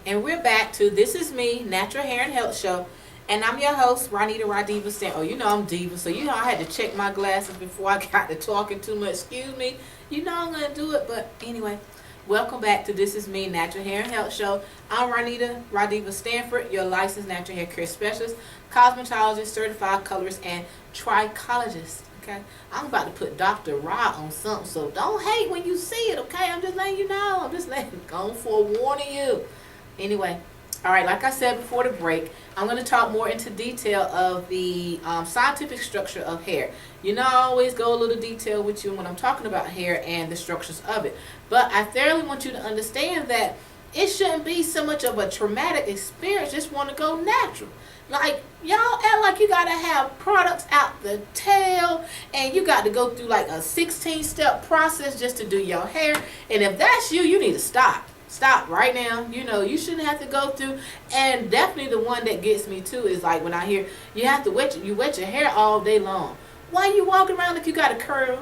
and we're back to This Is Me, Natural Hair and Health Show. And I'm your host, Ronita Radiva Stan. Oh, you know I'm Diva, so you know I had to check my glasses before I got to talking too much. Excuse me. You know I'm going to do it, but anyway. Welcome back to This Is Me, Natural Hair and Health Show. I'm Ronita Radiva Stanford, your licensed natural hair care specialist, cosmetologist, certified colorist, and trichologist. Okay, I'm about to put Dr. Rod on something, so don't hate when you see it. Okay, I'm just letting you know. I'm just letting go for warning you. Anyway, all right. Like I said before the break, I'm going to talk more into detail of the scientific structure of hair. You know, I always go a little detail with you when I'm talking about hair and the structures of it. But I thoroughly want you to understand that it shouldn't be so much of a traumatic experience. Just want to go natural. Like, y'all act like you got to have products out the tail and you got to go through like a 16-step process just to do your hair. And if that's you, you need to stop. Stop right now. You know, you shouldn't have to go through. And definitely the one that gets me too is like when I hear you have to wet your hair all day long. Why you walking around like you got a curl?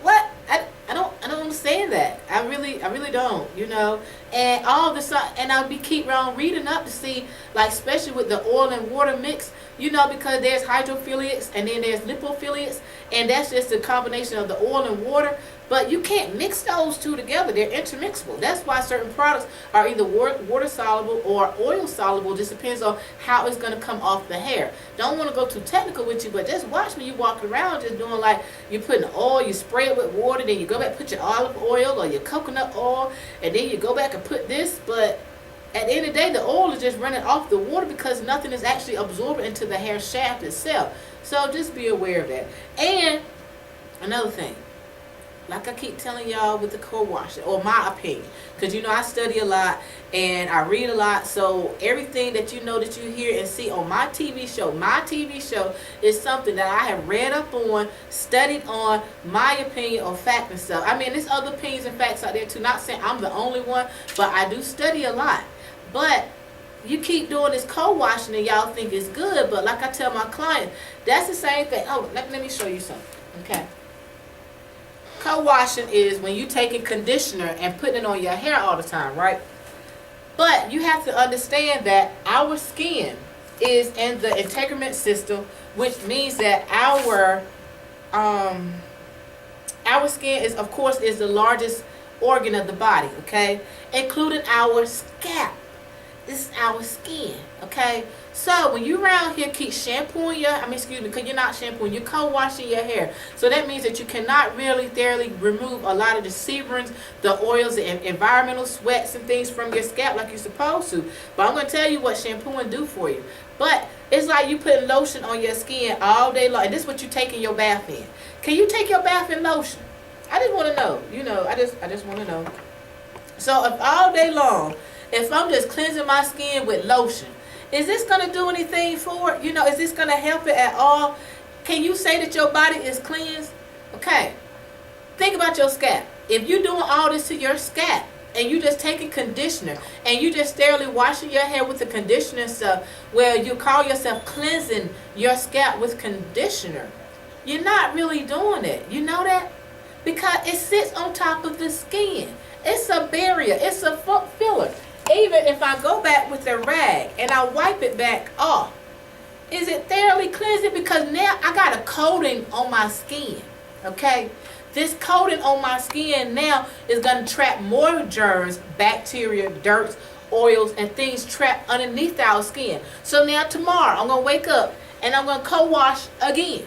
What? I don't understand that. I really don't, you know. And all this, and I'll keep on reading up to see, like, especially with the oil and water mix, you know, because there's hydrophiliacs and then there's lipophiliacs, and that's just a combination of the oil and water. But you can't mix those two together. They're intermixable. That's why certain products are either water soluble or oil soluble. Just depends on how it's going to come off the hair. Don't want to go too technical with you, but just watch me. You walk around just doing like you're putting oil, you spray it with water, then you go back put your olive oil or your coconut oil, and then you go back and put this. But at the end of the day, the oil is just running off the water because nothing is actually absorbed into the hair shaft itself. So just be aware of that. And another thing, like I keep telling y'all with the co-washing, or my opinion, because you know I study a lot and I read a lot, so everything that you know that you hear and see on my TV show is something that I have read up on, studied on, my opinion or fact and stuff. I mean, there's other opinions and facts out there too, not saying I'm the only one, but I do study a lot. But you keep doing this co-washing and y'all think it's good, but like I tell my clients, that's the same thing. Oh, let me show you something, okay? Co-washing is when you taking conditioner and putting it on your hair all the time, right? But you have to understand that our skin is in the integument system, which means that our skin is, of course, is the largest organ of the body, okay? Including our scalp. This is our skin, okay? So when you around here keep shampooing because you're not shampooing, you're co-washing your hair. So that means that you cannot really thoroughly remove a lot of the sebrums, the oils, and environmental sweats and things from your scalp like you're supposed to. But I'm going to tell you what shampooing do for you. But it's like you putting lotion on your skin all day long. And this is what you take in your bath in. Can you take your bath in lotion? I just want to know. You know, I just want to know. So if all day long, if I'm just cleansing my skin with lotion, is this going to do anything for it? You know, is this going to help it at all? Can you say that your body is cleansed? Okay. Think about your scalp. If you're doing all this to your scalp and you just taking conditioner and you just steadily washing your hair with the conditioner and stuff, where you call yourself cleansing your scalp with conditioner, you're not really doing it. You know that? Because it sits on top of the skin. It's a barrier. It's a filler. Even if I go back with a rag and I wipe it back off, is it thoroughly cleansing? Because now I got a coating on my skin, okay? This coating on my skin now is going to trap more germs, bacteria, dirt, oils, and things trapped underneath our skin. So now tomorrow I'm going to wake up and I'm going to co-wash again.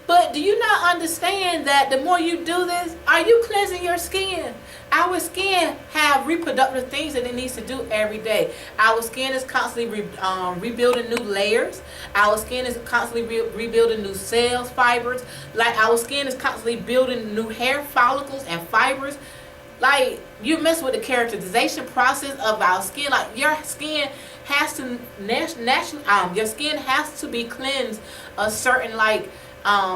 But do you not understand that the more you do this, are you cleansing your skin? Our skin have reproductive things that it needs to do every day. Our skin is constantly rebuilding new layers. Our skin is constantly rebuilding new cells, fibers. Like our skin is constantly building new hair follicles and fibers. Like you mess with the characterization process of our skin. Like your skin has to your skin has to be cleansed a certain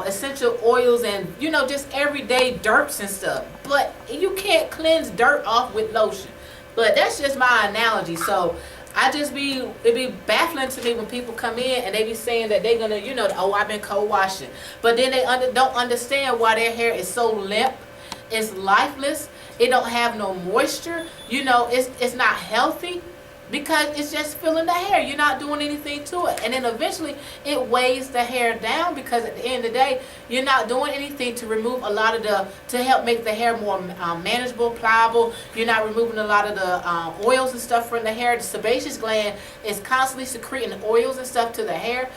essential oils and just everyday dirts and stuff. But you can't cleanse dirt off with lotion. But that's just my analogy. So it be baffling to me when people come in and they be saying that they're gonna oh, I've been co-washing, but then they don't understand why their hair is so limp, it's lifeless, It don't have no moisture. It's not healthy because it's just filling the hair. You're not doing anything to it. And then eventually it weighs the hair down, because at the end of the day, you're not doing anything to remove a lot of to help make the hair more manageable, pliable. You're not removing a lot of the oils and stuff from the hair. The sebaceous gland is constantly secreting oils and stuff to the hair.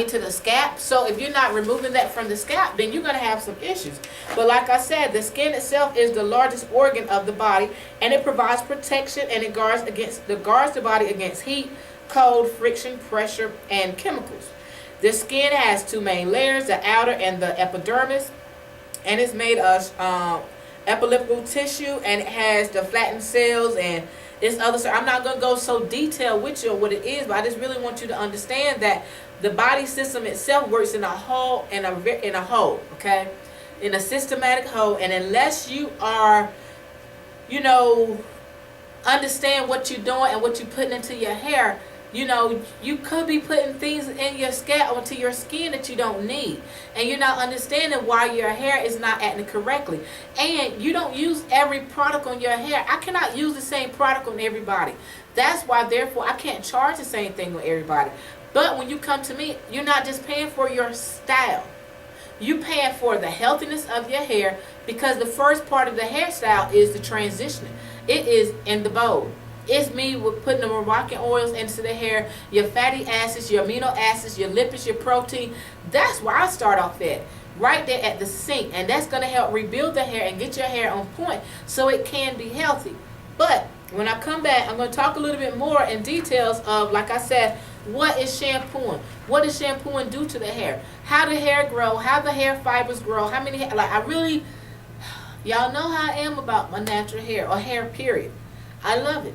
To the scalp. So if you're not removing that from the scalp, then you're going to have some issues. But like I said, the skin itself is the largest organ of the body, and it provides protection, and it guards the body against heat, cold, friction, pressure, and chemicals. The skin has two main layers, the outer and the epidermis, and it's made of epidermal tissue, and it has the flattened cells and this other. So I'm not going to go so detailed with you on what it is, but I just really want you to understand that the body system itself works in a whole, okay, in a systematic whole. And unless you are, understand what you're doing and what you're putting into your hair, you could be putting things in your scalp onto your skin that you don't need, and you're not understanding why your hair is not acting correctly. And you don't use every product on your hair. I cannot use the same product on everybody. That's why, therefore, I can't charge the same thing on everybody. But when you come to me, you're not just paying for your style. You're paying for the healthiness of your hair, because the first part of the hairstyle is the transitioning. It is in the bowl. It's me with putting the Moroccan oils into the hair, your fatty acids, your amino acids, your lipids, your protein. That's where I start off at, right there at the sink. And that's going to help rebuild the hair and get your hair on point so it can be healthy. But when I come back, I'm going to talk a little bit more in details of, like I said, what is shampooing? What does shampooing do to the hair? How the hair grow? How the hair fibers grow? How many, y'all know how I am about my natural hair, or hair period. I love it.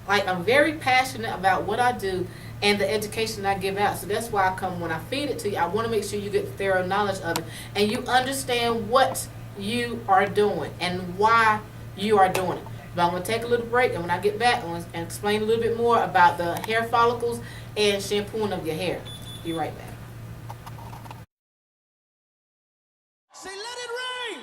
I'm very passionate about what I do and the education I give out. So that's why I come, when I feed it to you, I want to make sure you get thorough knowledge of it, and you understand what you are doing and why you are doing it. But I'm going to take a little break, and when I get back, I'm going to explain a little bit more about the hair follicles and shampooing of your hair. Be right back. Say, let it rain.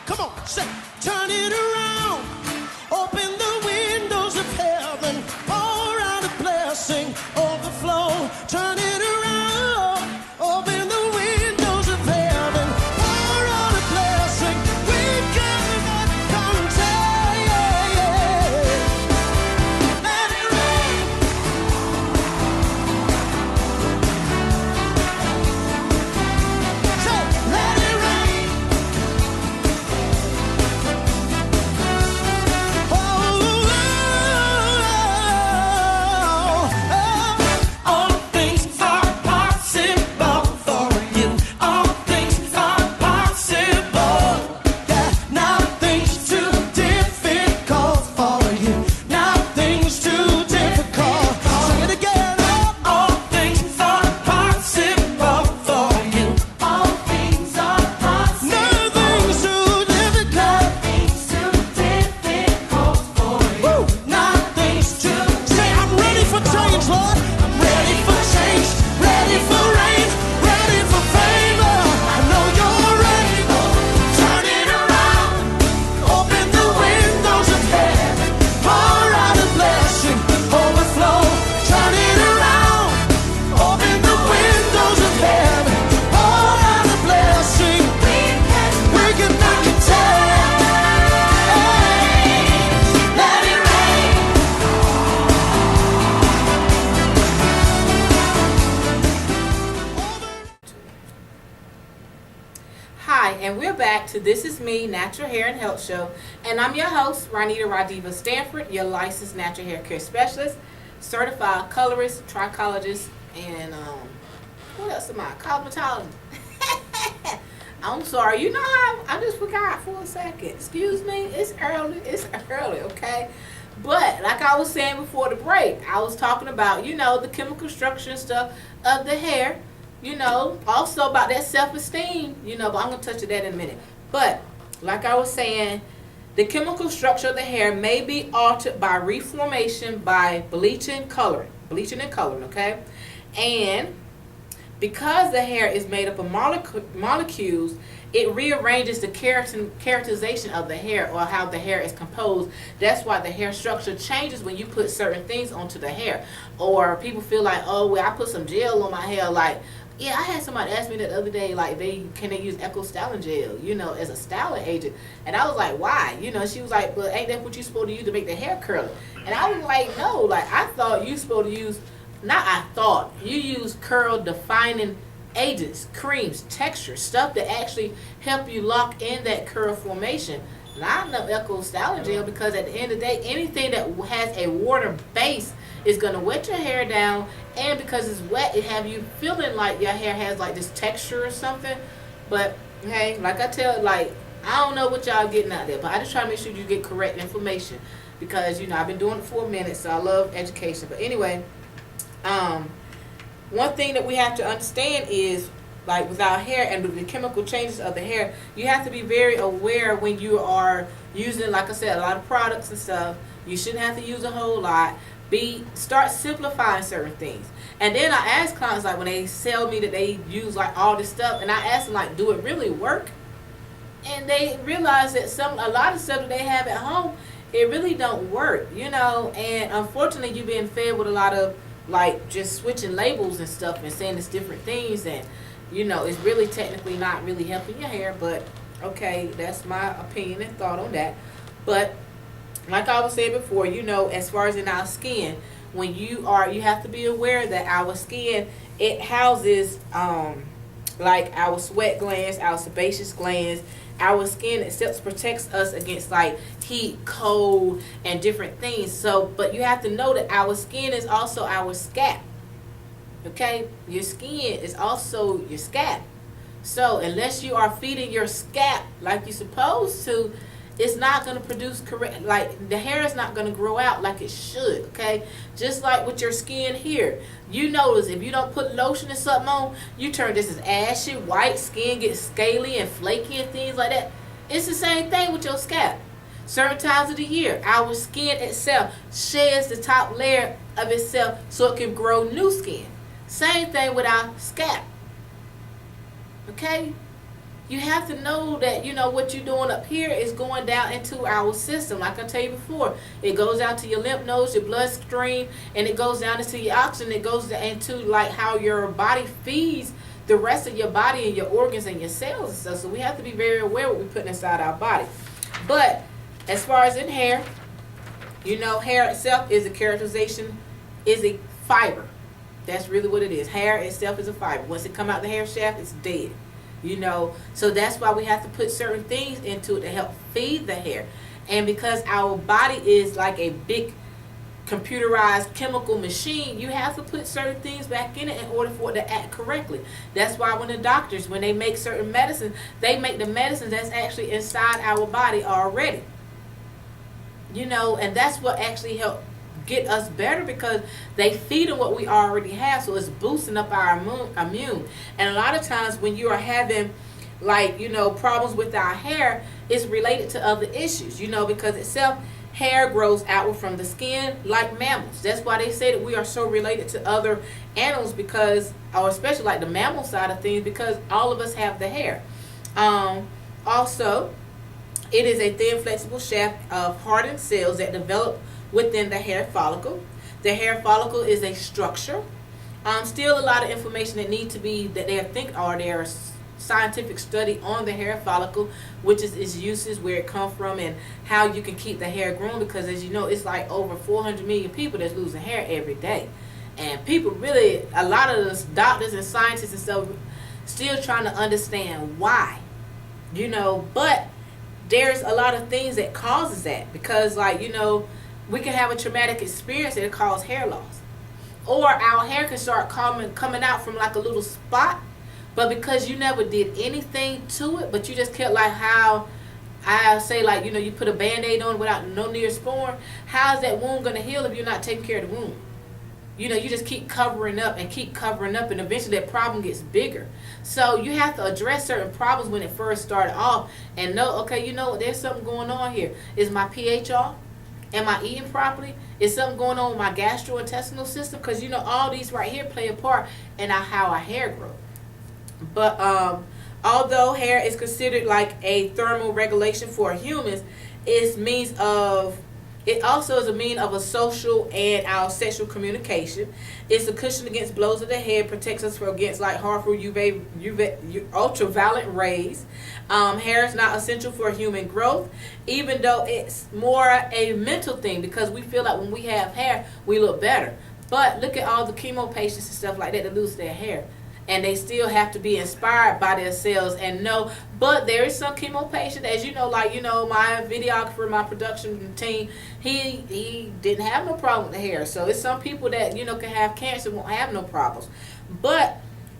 Come on, say, turn it around. Open the windows of heaven. Pour out a blessing, overflow. Turn it around. Open the windows of heaven. Pour out a blessing. We cannot contain. Let it rain. Say, let it rain. All things are possible for you. All things are possible. Yeah, nothing's too difficult for you. Nothing's too difficult. Sing it again. All things are possible for you. All things are possible. Nothing's too difficult. Nothing's too difficult for you. Woo. Nothing's too. Say, I'm ready for change, Lord. I'm ready for change. Ready for rain. Ready for favor. I know you're ready. Turn it around. Open the windows of heaven. Pour out a blessing. Overflow. Turn it around. Open the windows of heaven. Pour out a blessing. We can knock it down. Let it rain. Hi, and we're back to This Is Me, Natural Hair and Health Show. And I'm your host, Ranita Radiva Stanford, your licensed natural hair care specialist, certified colorist, trichologist, and what else am I? Cosmetologist. I'm sorry, you know how I just forgot for a second. Excuse me, it's early, okay? But like I was saying before the break, I was talking about, the chemical structure and stuff of the hair, also about that self-esteem, but I'm going to touch on that in a minute. But like I was saying, the chemical structure of the hair may be altered by reformation, by bleaching and coloring, okay? And because the hair is made up of molecules, it rearranges the characterization of the hair, or how the hair is composed. That's why the hair structure changes when you put certain things onto the hair. Or people feel like, oh, well, I put some gel on my hair. Like, yeah, I had somebody ask me that the other day, like, can they use Echo styling gel, as a styling agent? And I was like, why? She was like, but ain't that what you supposed to use to make the hair curly? And I was like, no, like, I thought you supposed to use, not I thought, you use curl defining agents, creams, textures, stuff that actually help you lock in that curl formation. Not no Echo styling gel, because at the end of the day, anything that has a water base is going to wet your hair down, and because it's wet, it have you feeling like your hair has like this texture or something. But hey, like I tell, like, I don't know what y'all getting out there, but I just try to make sure you get correct information, because I've been doing it for a minute, so I love education. But anyway, one thing that we have to understand is, like, with our hair and with the chemical changes of the hair, you have to be very aware when you are using, like I said, a lot of products and stuff. You shouldn't have to use a whole lot. Start simplifying certain things. And then I ask clients, like, when they tell me that they use like all this stuff, and I ask them, like, do it really work? And they realize that a lot of stuff that they have at home, it really don't work, and unfortunately you're being fed with a lot of, like, just switching labels and stuff and saying it's different things, and it's really technically not really helping your hair. But okay, that's my opinion and thought on that. But like I was saying before, as far as in our skin, when you have to be aware that our skin, it houses like our sweat glands, our sebaceous glands. Our skin itself protects us against like heat, cold, and different things. So, but you have to know that our skin is also our scalp. Okay, your skin is also your scalp. So unless you are feeding your scalp like you're supposed to, it's not going to produce correct, like the hair is not going to grow out like it should. Okay, just like with your skin here, you notice if you don't put lotion or something on, you turn this as ashy white, skin gets scaly and flaky and things like that. It's the same thing with your scalp. Certain times of the year, our skin itself sheds the top layer of itself so it can grow new skin. Same thing with our scalp. Okay, you have to know that what you're doing up here is going down into our system. Like I tell you before, it goes down to your lymph nodes, your bloodstream, and it goes down into your oxygen. It goes into like how your body feeds the rest of your body and your organs and your cells and stuff. So we have to be very aware what we're putting inside our body. But as far as in hair, hair itself is a characterization, is a fiber. That's really what it is. Hair itself is a fiber. Once it come out the hair shaft, it's dead. So that's why we have to put certain things into it to help feed the hair. And because our body is like a big computerized chemical machine, you have to put certain things back in it in order for it to act correctly. That's why when the doctors, when they make certain medicines, they make the medicines that's actually inside our body already. And that's what actually helps get us better, because they feed on what we already have, so it's boosting up our immune. And a lot of times when you are having like problems with our hair, it's related to other issues, because itself, hair grows outward from the skin like mammals. That's why they say that we are so related to other animals, because, or especially like the mammal side of things, because all of us have the hair. Also, it is a thin flexible shaft of hardened cells that develop within the hair follicle. The hair follicle is a structure. Still a lot of information that there's scientific study on the hair follicle, which is its uses, where it comes from, and how you can keep the hair growing, because as you know, it's like over 400 million people that's losing hair every day. And people really, a lot of the doctors and scientists and stuff, still trying to understand why. But there's a lot of things that causes that, because we can have a traumatic experience that causes hair loss. Or our hair can start coming out from like a little spot, but because you never did anything to it, but you just kept, like how I say, like, you put a Band-Aid on without no Neosporin, how's that wound going to heal if you're not taking care of the wound? You just keep covering up, and eventually that problem gets bigger. So you have to address certain problems when it first started off, and know, okay, there's something going on here. Is my pH off? Am I eating properly? Is something going on with my gastrointestinal system? Because, all these right here play a part in how our hair grows. But although hair is considered like a thermal regulation for humans, it also is a means of a social and our sexual communication. It's a cushion against blows of the head, protects us against like harmful ultraviolet rays. Hair is not essential for human growth, even though it's more a mental thing, because we feel like when we have hair, we look better. But look at all the chemo patients and stuff like that lose their hair. And they still have to be inspired by themselves and know. But there is some chemo patient, as you know, like, my videographer, my production team, he didn't have no problem with the hair. So it's some people that, can have cancer, won't have no problems. But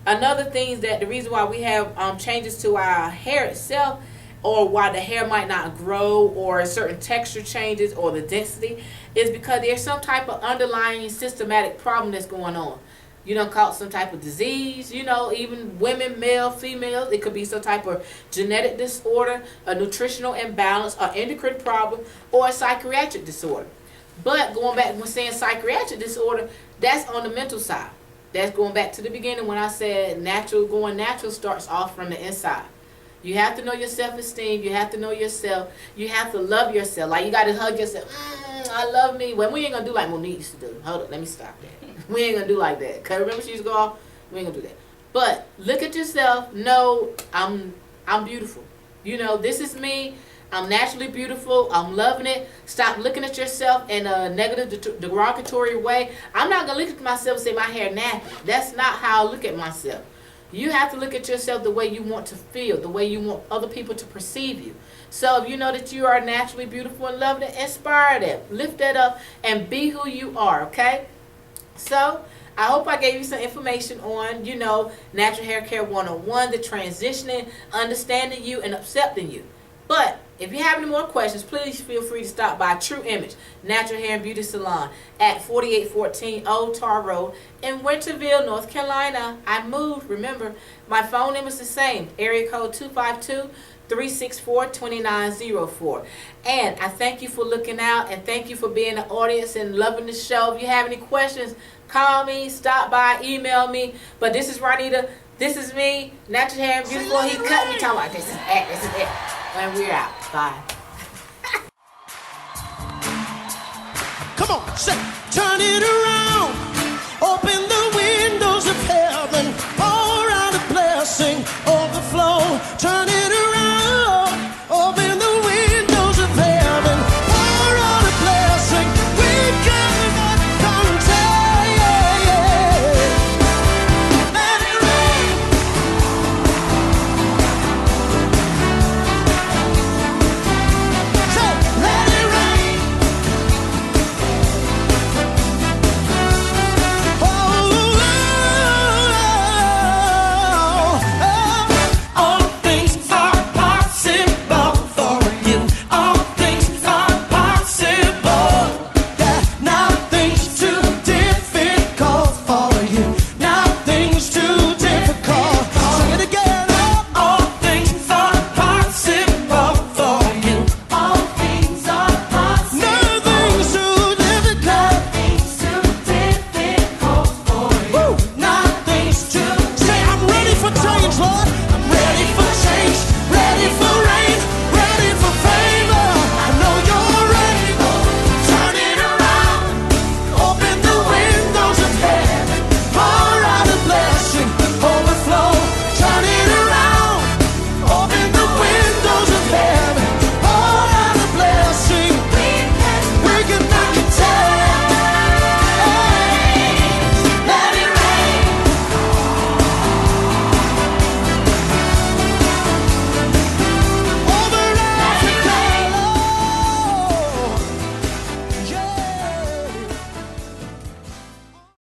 another thing is that the reason why we have changes to our hair itself, or why the hair might not grow, or certain texture changes, or the density, is because there's some type of underlying systematic problem that's going on. Caught some type of disease, even women, male, females. It could be some type of genetic disorder, a nutritional imbalance, an endocrine problem, or a psychiatric disorder. But going back when saying psychiatric disorder, that's on the mental side. That's going back to the beginning when I said going natural starts off from the inside. You have to know your self-esteem. You have to know yourself. You have to love yourself. Like, you got to hug yourself. I love me. Well, we ain't going to do like Monique used to do. Hold up. Let me stop that. We ain't going to do like that. Because remember she used to go off? We ain't going to do that. But look at yourself. Know I'm beautiful. This is me. I'm naturally beautiful. I'm loving it. Stop looking at yourself in a negative, derogatory way. I'm not going to look at myself and say my hair nappy. That's not how I look at myself. You have to look at yourself the way you want to feel, the way you want other people to perceive you. So if you know that you are naturally beautiful and loving it, inspire them. Lift that up and be who you are, okay? So I hope I gave you some information on, Natural Hair Care 101, the transitioning, understanding you, and accepting you. But if you have any more questions, please feel free to stop by True Image Natural Hair and Beauty Salon at 4814 Old Tar Road in Winterville, North Carolina. I moved, remember. My phone number is the same, area code 252-364-2904. And I thank you for looking out, and thank you for being an audience and loving the show. If you have any questions, call me, stop by, email me. But this is Ronita. This is me, Natural Hair and Beautiful. He cut me talking about this is it. And we're out. Bye. Come on, say, turn it around. Open